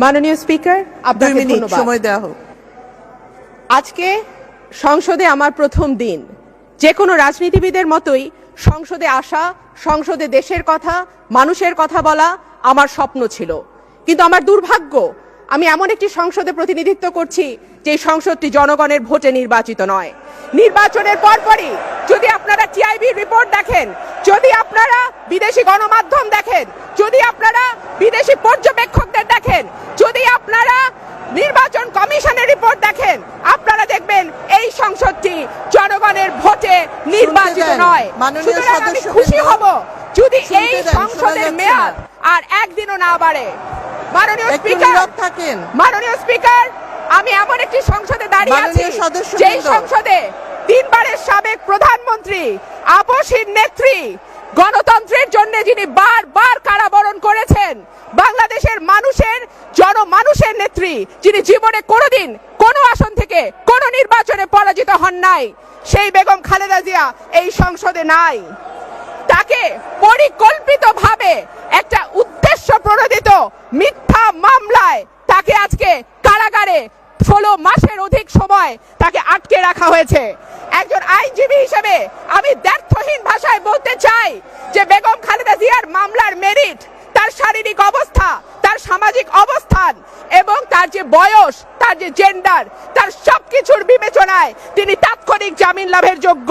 মাননীয় স্পিকার, আপনাকে ধন্যবাদ। সময় দেওয়া হোক। আজকে সংসদে আমার প্রথম দিন। যে কোনো রাজনীতিবিদের মতোই সংসদে আসা, সংসদে দেশের কথা, মানুষের কথা বলা আমার স্বপ্ন ছিল। কিন্তু আমার দুর্ভাগ্য, আমি এমন একটি সংসদে প্রতিনিধিত্ব করছি যে সংসদটি জনগণের ভোটে নির্বাচিত নয়। নির্বাচনের পরপরই যদি আপনারা টিআইবির রিপোর্ট দেখেন, যদি আপনারা বিদেশি গণমাধ্যম দেখেন, যদি আপনারা বিদেশি পর্যবেক্ষকদের দেখেন, যদি আপনারা নির্বাচন কমিশনের রিপোর্ট দেখেন, আপনারা দেখবেন এই সংসদটি জনগণের ভোটে নির্বাচিত নয়। সুতরাং আমি খুশি হব যদি এই সংসদের মেয়াদ আর একদিনও না বাড়ে। মাননীয় স্পিকার, আমি এমন একটি সংসদে দাঁড়িয়ে আছি যেই সংসদে তিনবারের সাবেক প্রধানমন্ত্রী, আপসহীন নেত্রী, গণতন্ত্রের জন্য যিনি বারবার কারাবরণ করেছেন, বাংলাদেশের জনমানুষের নেত্রী, যিনি জীবনে কোনোদিন কোনো আসন থেকে কোনো নির্বাচনে পরাজিত হন নাই, সেই বেগম খালেদা জিয়া এই সংসদে নাই। তাকে পরিকল্পিতভাবে একটা উদ্দেশ্য প্রণোদিত মিথ্যা মামলায় তাকে আজকে কারাগারে 16 মাসের অধিক সময় তাকে আটকে রাখা হয়েছে। একজন আইনজীবী হিসেবে আমি দ্ব্যর্থহীন ভাষায় বলতে চাই যে বেগম খালেদা জিয়ার মামলার মেরিট, তার শারীরিক অবস্থা, তার সামাজিক অবস্থান এবং তার যে বয়স, তার যে জেন্ডার, তার সবকিছুর বিবেচনায় তিনি তাৎক্ষণিক জামিন লাভের যোগ্য।